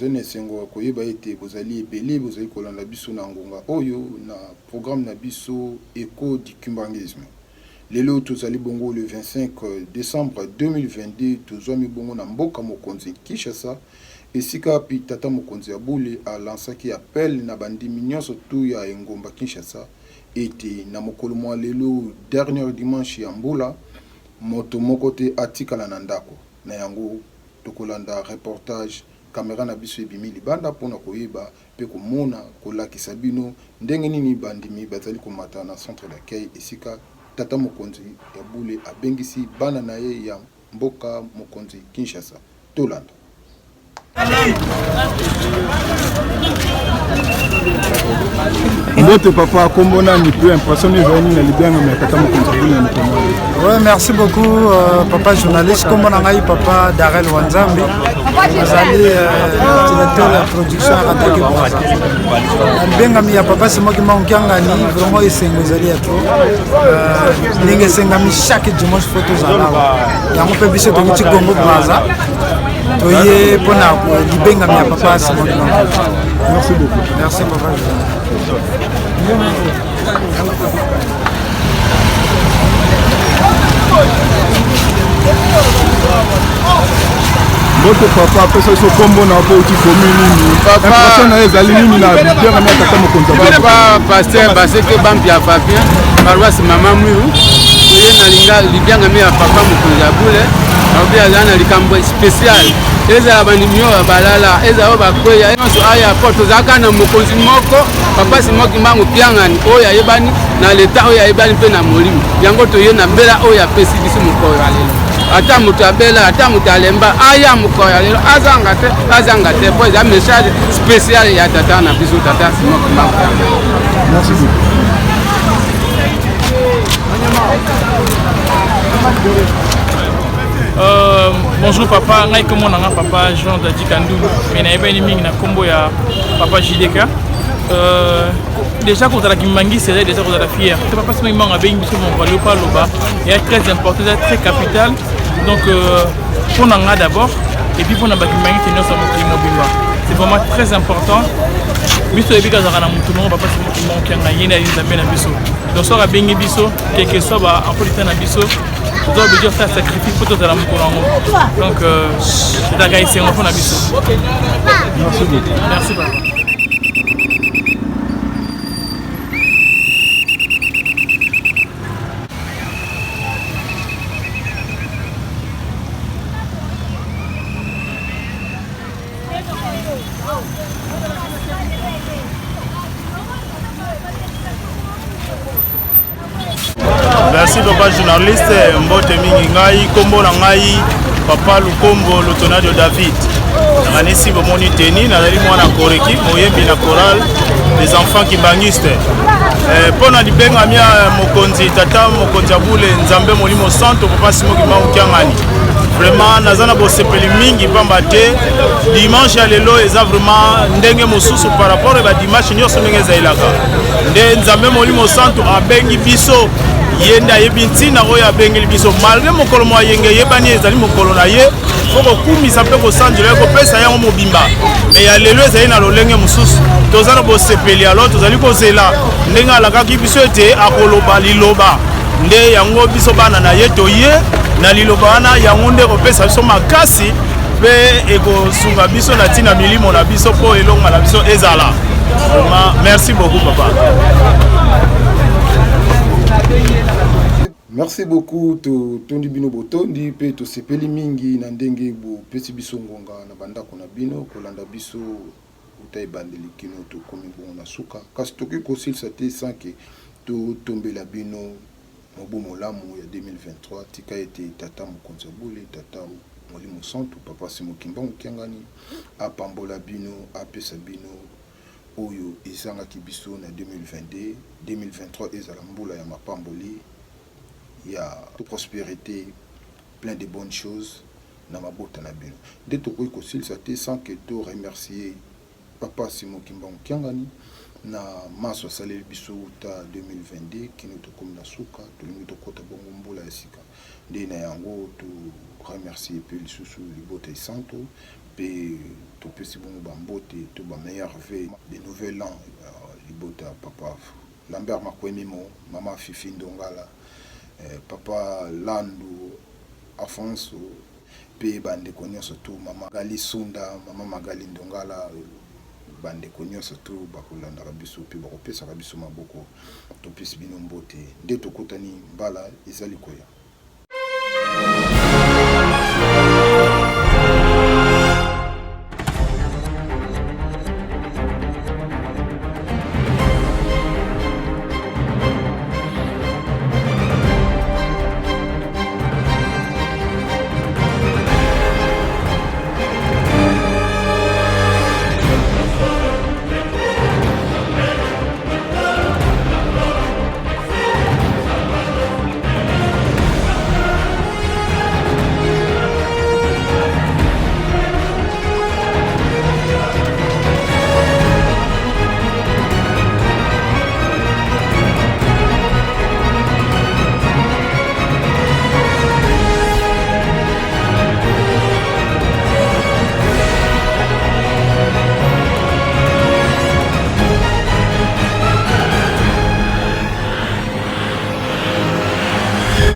pene sengo koyeba ete bozali ebele bozali kolanda biso na ngonga oyo na programme na biso Écho du Kimbangisme. Lelo tozali bongo le 25 décembre 2022 tozwami bongo na mboka mokonzi Kinshasa esika pi tata mokonzi ya bule alansaki appel na bandimi nyonso tu ya engomba Kinshasa ete na mokolo mwa lelo dernier dimanche ya mbula moto moko te atikala na ndako na yango tokolanda reportage caméra na biso ebimi libanda mpona koyeba mpe komona kolakisa bino ndenge nini bandimi bazali komata na centre d'accueil esika tata mokonzi ya bule abengisi bana na ye ya mboka mokonzi Kinshasa. Tolanda. Votre papa, comment on a mis peu impressionné venir le bien mais tata mokonzi bule na komo. Ouais, merci beaucoup papa journaliste. Comme on a eu papa Darel Wanzambi, Azali directeur de la production à Rataki Braza. Bien ami papa c'est moi qui m'a ngani vraiment esengo zali ya trop. Ninge sengami chaque dimanche photos ala. Ya mo pe biso to muti Congo Braza. Toye pona libenga mi papa c'est moi qui m'a. Merci beaucoup. Merci papa. Votre papa après ça so kombo na po ti commune papa na ezali nini na bien na tata mokonzi papa pasteur baseke bambi ya papien paroisse mama mwiru ye na linga libyanga mi ya papa mokonzi ya bule obi azana likambo spécial eza bandimi yo balala eza o bakweya nyonso aya poto zaka na mokonzi moko papa si moki mbango piangani oyo ayebani na leta oyo ayebani mpe na molimo yango toye na mbela oyo apesi biso mokoyo ya lelo ata moto abela ata moto alemba aya mokoyo ya lelo azanga te po eza message spécial ya tata na biso tata si moki mbango. Merci beaucoup. Bonjour papa, ngai comme on a papa Jean Dadi Kandou, mais na eba ni mingi na kombo ya papa JDK. Déjà quand on a la Kimbangi, c'est déjà qu'on a la fière. Papa c'est moi avec biso mon valeur pas loba, est très important, très capital. Donc pour nanga d'abord et puis pour na ba Kimbangi tenir sur notre immobilier. C'est vraiment très important. Biso ebi kazaka na mutu no papa c'est moi qui a yena yinzambe na biso. Donc so ka bengi biso, quelque soit ba en politique na biso. Je dois dire faire sacrifice pour tout à la moukolango. Donc, c'est un gars ici, on a mis. Merci beaucoup. Merci papa. Merci papa journaliste mbote mingi ngai kombo na ngai papa Lukombo Lutonadio David nganisi bomoni teni nazali mwana koreki moyembi na chorale des enfants kimbangistes pona libenga mia mokonzi tata mokonzi ya bule nzambe molimo santo papa simo kimbangu kiangani vraiment nazana bosepeli mingi pamba te dimanche ya lelo eza vraiment ndenge mosusu par rapport ba dimanche nyonso ndenge ezailaka nde nzambe molimo santo abengi biso yenda yebi ntina oyo abengeli biso malgré mokolo mwa yenge yebani ezali mokolo na ye foko kumisa mpe kosanjela kopesa yango mobimba me ya lelo ezali na lolenge mosusu toza na bosepeli alors tozali kozela ndenge alakaki biso ete akoloba liloba nde yango biso bana na ye toye na liloba wana yango nde kopesa biso makasi mpe ekosunga biso na ntina milimo na biso mpo elonga na biso ezala. Merci beaucoup papa. Merci beaucoup to tondi bino botondi pe to sepeli mingi na ndenge bo pesi biso ngonga na bandako na bino kolanda biso utai bandeli kino to komi bon na suka kasi toki kosilisa te sanke to tombela bino mobu molamu ya 2023 tika ete tata mokonzi bule tata molimo santo papa Simo Kimbangu Kiangani apambola bino apesa bino oyo ezangaki biso na 2022 2023 ezala mbula ya mapamboli. Il y a toute prospérité, plein de bonnes choses dans ma botte na bino. Dès que tu as ça sans que tu remercier papa Simo Kimbangu Kiangani na maso salé biso ta 2022 qui nous comme na suka to nous to kota bongo mbola esika. Dès na yango tu remercier pe lisusu li botte santo pe topesi bongo bambote to bameilleur ve de nouvel an libota papa Lambert Makwemimo, mama Fifi Ndongala, papa Landu Afonso, pe bande konyo surtout mama Gali Sunda, mama Magali Ndongala, bande konyo surtout bakolanda biso pe bakopesa biso maboko topesi bino mbote nde tokutani mbala ezali koya.